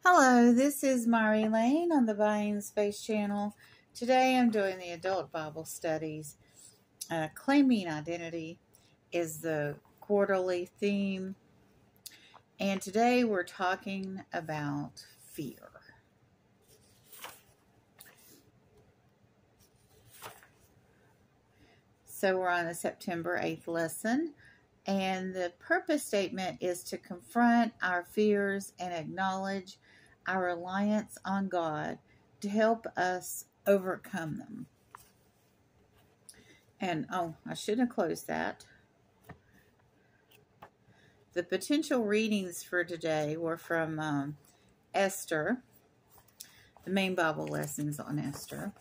Hello, this is Mari Lane on the Buying Space channel. Today I'm doing the Adult Bible Studies. Claiming Identity is the quarterly theme. And today we're talking about fear. So we're on the September 8th lesson. And the purpose statement is to confront our fears and acknowledge our reliance on God to help us overcome them. And, I shouldn't have closed that. The potential readings for today were from Esther, the main Bible lessons on Esther.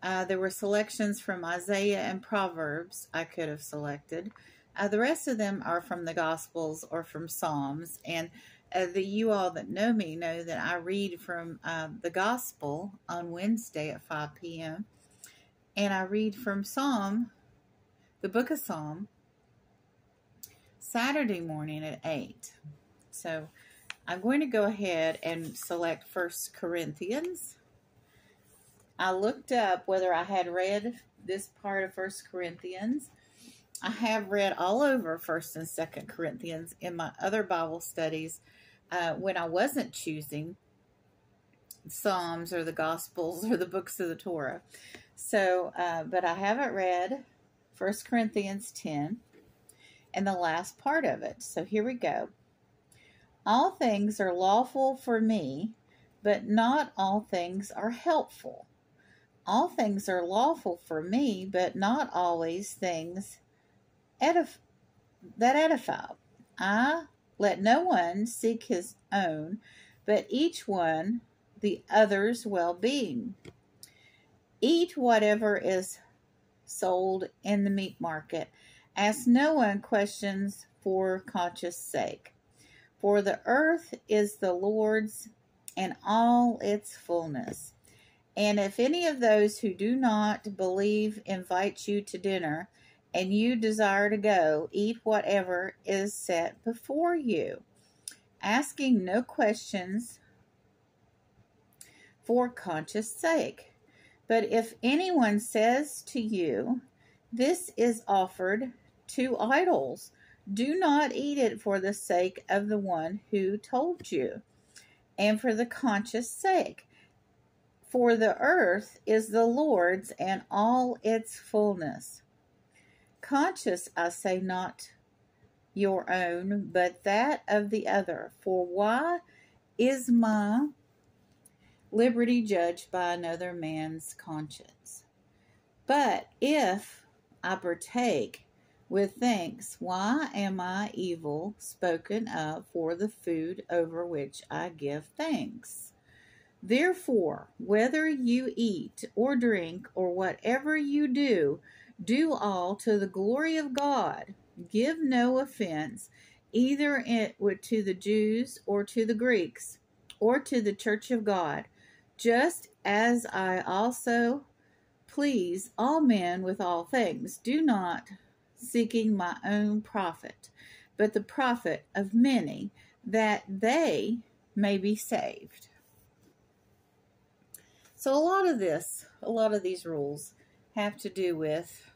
There were selections from Isaiah and Proverbs I could have selected. The rest of them are from the Gospels or from Psalms. And you all that know me know that I read from the Gospel on Wednesday at 5 p.m. And I read from Psalm, the book of Psalm, Saturday morning at 8. So I'm going to go ahead and select 1 Corinthians. I looked up whether I had read this part of 1 Corinthians. I have read all over 1st and 2nd Corinthians in my other Bible studies when I wasn't choosing Psalms or the Gospels or the books of the Torah. So, but I haven't read 1 Corinthians 10 and the last part of it. So here we go. All things are lawful for me, but not all things are helpful. All things are lawful for me, but not always things that edify. Let no one seek his own, but each one the other's well-being. Eat whatever is sold in the meat market. Ask no one questions for conscience sake. For the earth is the Lord's and all its fullness. And if any of those who do not believe invite you to dinner, and you desire to go, eat whatever is set before you, asking no questions for conscience sake. But if anyone says to you, this is offered to idols, do not eat it for the sake of the one who told you, and for the conscience sake. For the earth is the Lord's and all its fullness. Conscience, I say, not your own, but that of the other. For why is my liberty judged by another man's conscience? But if I partake with thanks, why am I evil spoken of for the food over which I give thanks? Therefore, whether you eat or drink or whatever you do, do all to the glory of God. Give no offense, either to the Jews or to the Greeks, or to the church of God, just as I also please all men with all things. Do not seeking my own profit, but the profit of many, that they may be saved. So a lot of these rules have to do with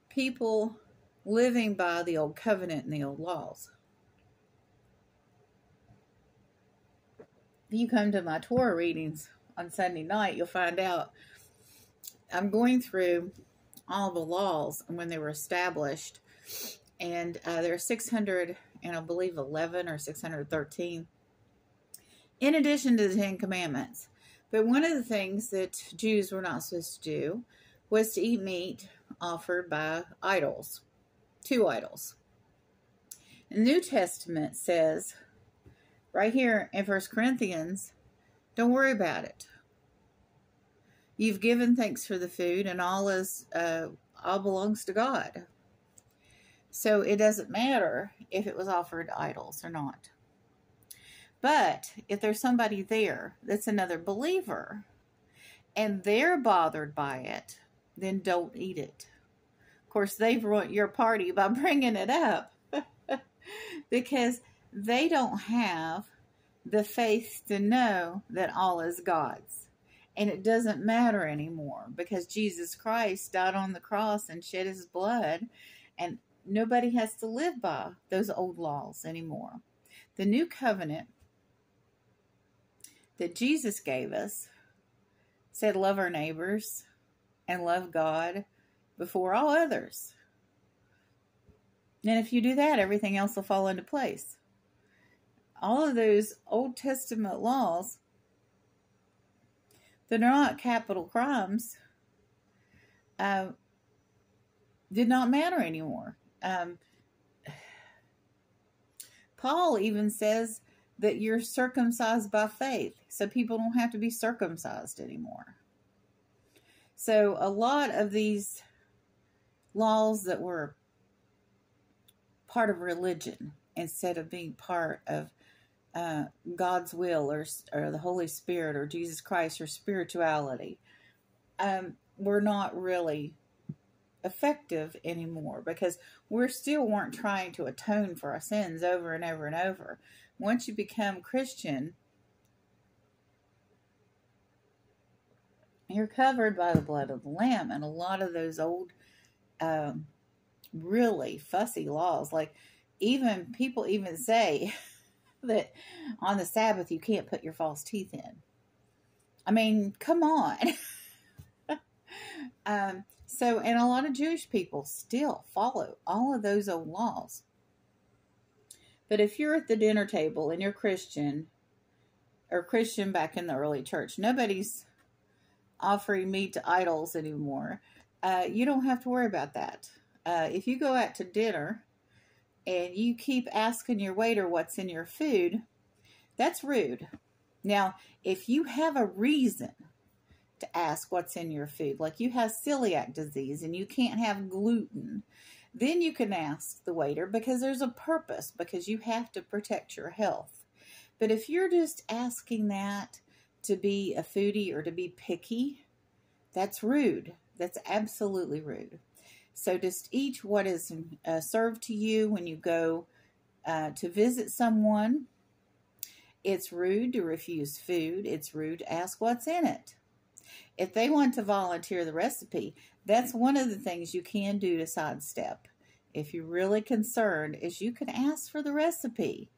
people living by the old covenant and the old laws. If you come to my Torah readings on Sunday night, you'll find out I'm going through all the laws and when they were established. And there are 600, and I believe 11 or 613, in addition to the 10 Commandments. But one of the things that Jews were not supposed to do was to eat meat offered by idols, to idols. The New Testament says, right here in 1 Corinthians, don't worry about it. You've given thanks for the food, and all belongs to God. So it doesn't matter if it was offered to idols or not. But if there's somebody there that's another believer and they're bothered by it, then don't eat it. Of course, they've ruined your party by bringing it up because they don't have the faith to know that all is God's. And it doesn't matter anymore because Jesus Christ died on the cross and shed his blood, and nobody has to live by those old laws anymore. The new covenant that Jesus gave us said love our neighbors and love God before all others. And if you do that, everything else will fall into place. All of those Old Testament laws that are not capital crimes did not matter anymore. Paul even says that you're circumcised by faith, so people don't have to be circumcised anymore. So a lot of these laws that were part of religion instead of being part of God's will or the Holy Spirit or Jesus Christ or spirituality were not really effective anymore because we still weren't trying to atone for our sins over and over and over. Once you become Christian, you're covered by the blood of the Lamb, and a lot of those old really fussy laws, like people even say that on the Sabbath you can't put your false teeth in. I mean, come on. And a lot of Jewish people still follow all of those old laws. But if you're at the dinner table and you're Christian, or Christian back in the early church, nobody's offering meat to idols anymore. You don't have to worry about that. If you go out to dinner and you keep asking your waiter what's in your food, that's rude. Now, if you have a reason to ask what's in your food, like you have celiac disease and you can't have gluten, then you can ask the waiter because there's a purpose, because you have to protect your health. But if you're just asking that to be a foodie or to be picky, that's rude. That's absolutely rude. So just eat what is served to you when you go to visit someone. It's rude to refuse food. It's rude to ask what's in it. If they want to volunteer the recipe, that's one of the things you can do to sidestep. If you're really concerned, is you can ask for the recipe,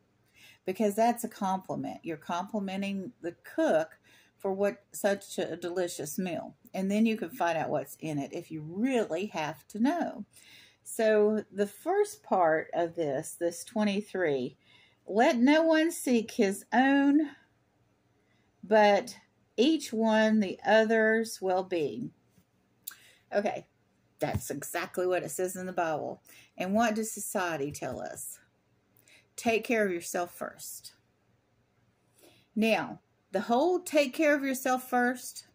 because that's a compliment. You're complimenting the cook for such a delicious meal. And then you can find out what's in it if you really have to know. So the first part of this 23, let no one seek his own, but each one the other's well-being. Okay, that's exactly what it says in the Bible. And what does society tell us? Take care of yourself first. Now, the whole take care of yourself first,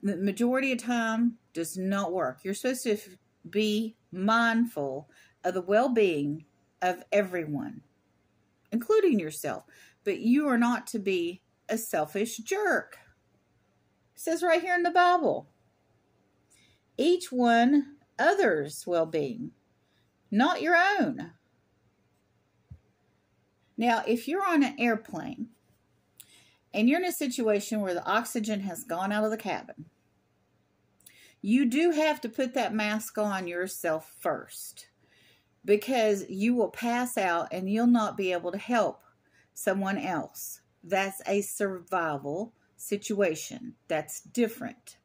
the majority of time does not work. You're supposed to be mindful of the well-being of everyone, including yourself. But you are not to be a selfish jerk. It says right here in the Bible, each one others' well-being, not your own. Now, if you're on an airplane and you're in a situation where the oxygen has gone out of the cabin, you do have to put that mask on yourself first, because you will pass out and you'll not be able to help someone else. That's a survival situation. That's different.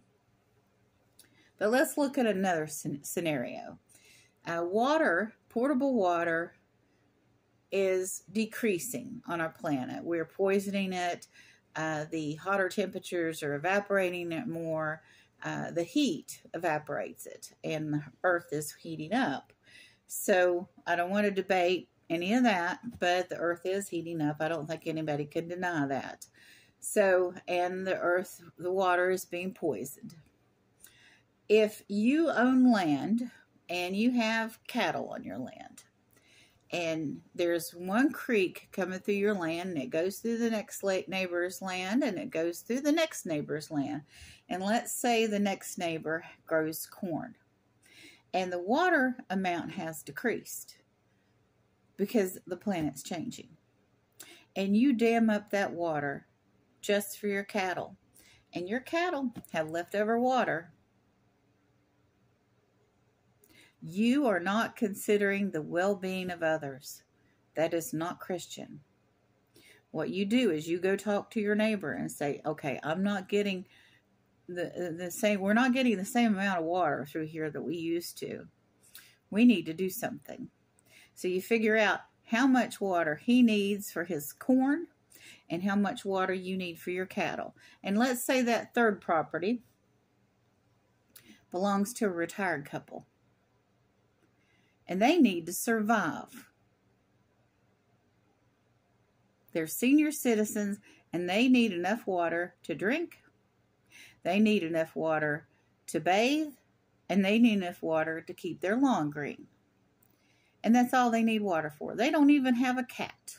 But let's look at another scenario. Portable water is decreasing on our planet. We're poisoning it. The hotter temperatures are evaporating it more. The heat evaporates it, and the earth is heating up. So I don't want to debate any of that, but the earth is heating up. I don't think anybody can deny that. So, and the water is being poisoned. If you own land and you have cattle on your land, and there's one creek coming through your land, and it goes through the next neighbor's land, and it goes through the next neighbor's land. And let's say the next neighbor grows corn, and the water amount has decreased because the planet's changing. and you dam up that water just for your cattle, and your cattle have leftover water, you are not considering the well-being of others. That is not Christian. What you do is you go talk to your neighbor and say, okay, I'm not getting the same, we're not getting the same amount of water through here that we used to. We need to do something. So you figure out how much water he needs for his corn and how much water you need for your cattle. And let's say that third property belongs to a retired couple, and they need to survive. They're senior citizens, and they need enough water to drink. They need enough water to bathe, and they need enough water to keep their lawn green. And that's all they need water for. They don't even have a cat.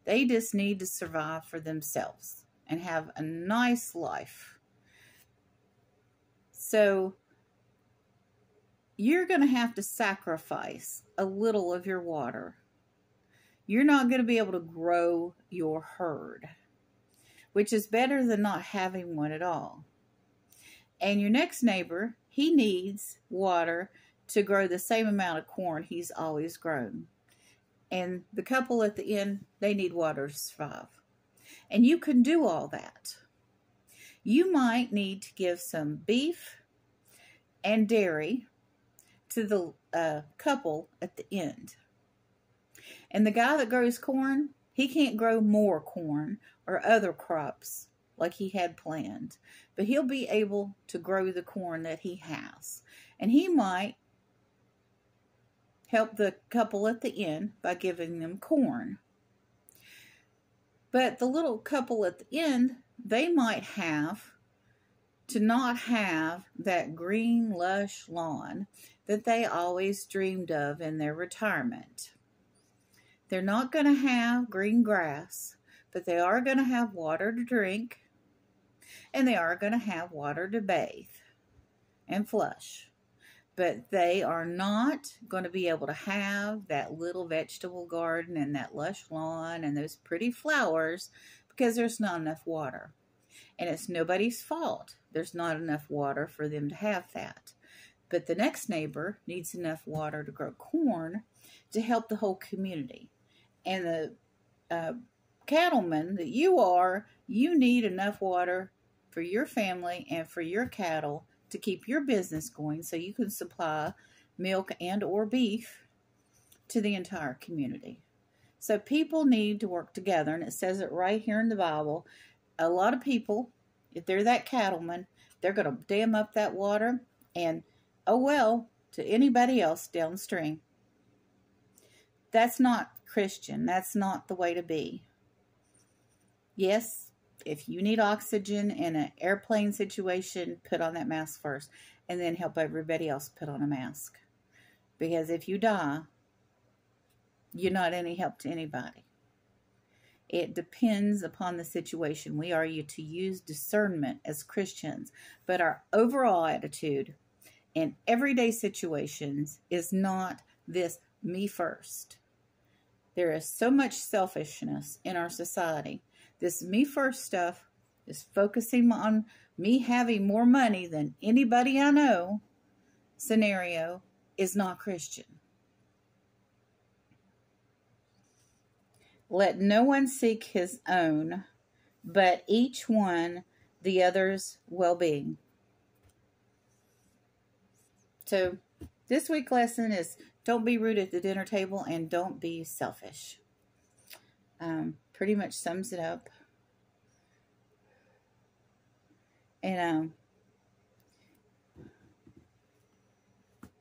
They just need to survive for themselves and have a nice life. So you're going to have to sacrifice a little of your water. You're not going to be able to grow your herd, which is better than not having one at all. And your next neighbor, he needs water to grow the same amount of corn he's always grown. And the couple at the end, they need water to survive. And you can do all that. You might need to give some beef and dairy to the couple at the end. And the guy that grows corn, he can't grow more corn or other crops like he had planned. But he'll be able to grow the corn that he has. And he might help the couple at the end by giving them corn. But the little couple at the end, they might have to not have that green, lush lawn that they always dreamed of in their retirement. They're not going to have green grass, but they are going to have water to drink, and they are going to have water to bathe and flush. But they are not going to be able to have that little vegetable garden and that lush lawn and those pretty flowers because there's not enough water. And it's nobody's fault. There's not enough water for them to have that. But the next neighbor needs enough water to grow corn to help the whole community. And the cattleman that you are, you need enough water for your family and for your cattle to keep your business going so you can supply milk and or beef to the entire community. So people need to work together, and it says it right here in the Bible. A lot of people, if they're that cattleman, they're going to dam up that water and, oh well, to anybody else downstream. That's not Christian. That's not the way to be. Yes, if you need oxygen in an airplane situation, put on that mask first and then help everybody else put on a mask. Because if you die, you're not any help to anybody. It depends upon the situation. We are to use discernment as Christians, but our overall attitude in everyday situations is not this me first. There is so much selfishness in our society. This me first stuff is focusing on me having more money than anybody I know scenario is not Christian. Let no one seek his own, but each one the other's well-being. So this week's lesson is don't be rude at the dinner table and don't be selfish. Pretty much sums it up. And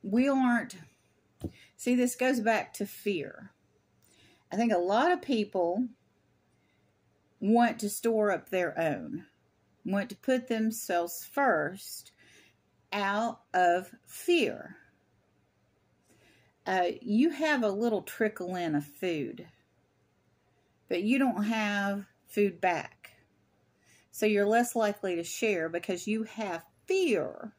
we aren't, see, this goes back to fear. I think a lot of people want to store up their own, want to put themselves first out of fear. You have a little trickle in of food, but you don't have food back. So you're less likely to share because you have fear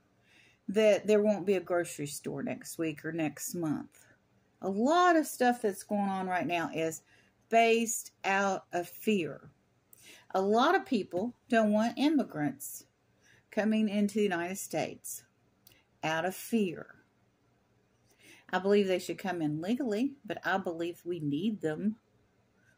that there won't be a grocery store next week or next month. A lot of stuff that's going on right now is based out of fear. A lot of people don't want immigrants coming into the United States out of fear. I believe they should come in legally, but I believe we need them.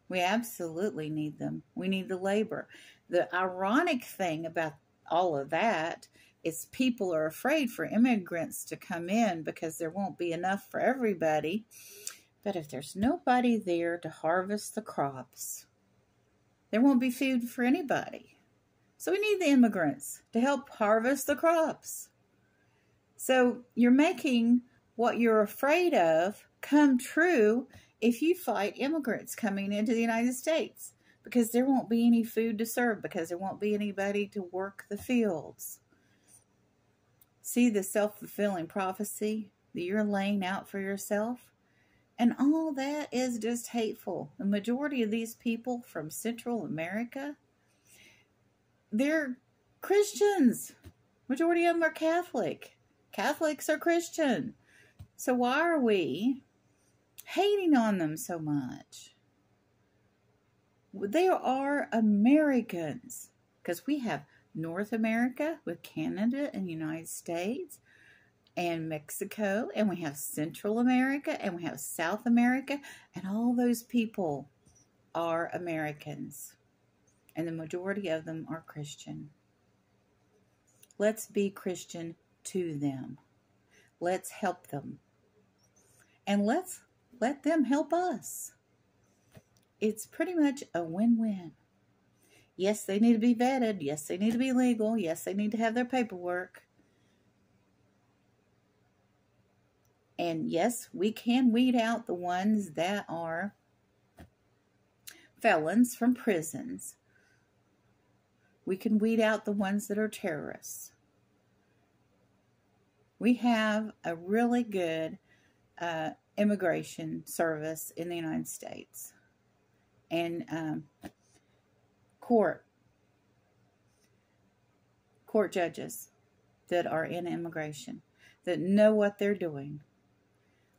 We absolutely need them. We need the labor. The ironic thing about all of that is people are afraid for immigrants to come in because there won't be enough for everybody. But if there's nobody there to harvest the crops, there won't be food for anybody. So we need the immigrants to help harvest the crops. So you're making what you're afraid of come true if you fight immigrants coming into the United States, because there won't be any food to serve, because there won't be anybody to work the fields. See the self-fulfilling prophecy that you're laying out for yourself? And all that is just hateful. The majority of these people from Central America, they're Christians. Majority of them are Catholic. Catholics are Christian. So why are we hating on them so much? They are Americans, because we have North America with Canada and the United States and Mexico, and we have Central America, and we have South America, and all those people are Americans, and the majority of them are Christian. Let's be Christian to them. Let's help them. And let's let them help us. It's pretty much a win-win. Yes, they need to be vetted. Yes, they need to be legal. Yes, they need to have their paperwork. And yes, we can weed out the ones that are felons from prisons. We can weed out the ones that are terrorists. We have a really good immigration service in the United States. And court judges that are in immigration that know what they're doing.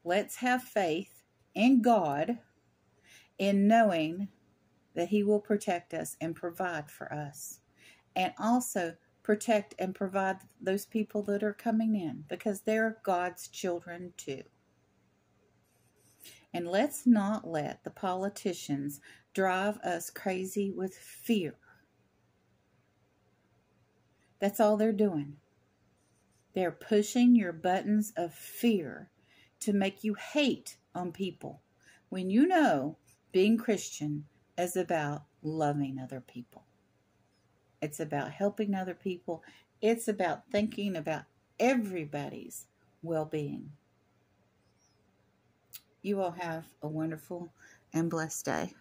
Let's have faith in God, in knowing that He will protect us and provide for us. And also protect and provide those people that are coming in, because they're God's children too. And let's not let the politicians drive us crazy with fear. That's all they're doing. They're pushing your buttons of fear to make you hate on people, when you know being Christian is about loving other people. It's about helping other people. It's about thinking about everybody's well-being. You all have a wonderful and blessed day.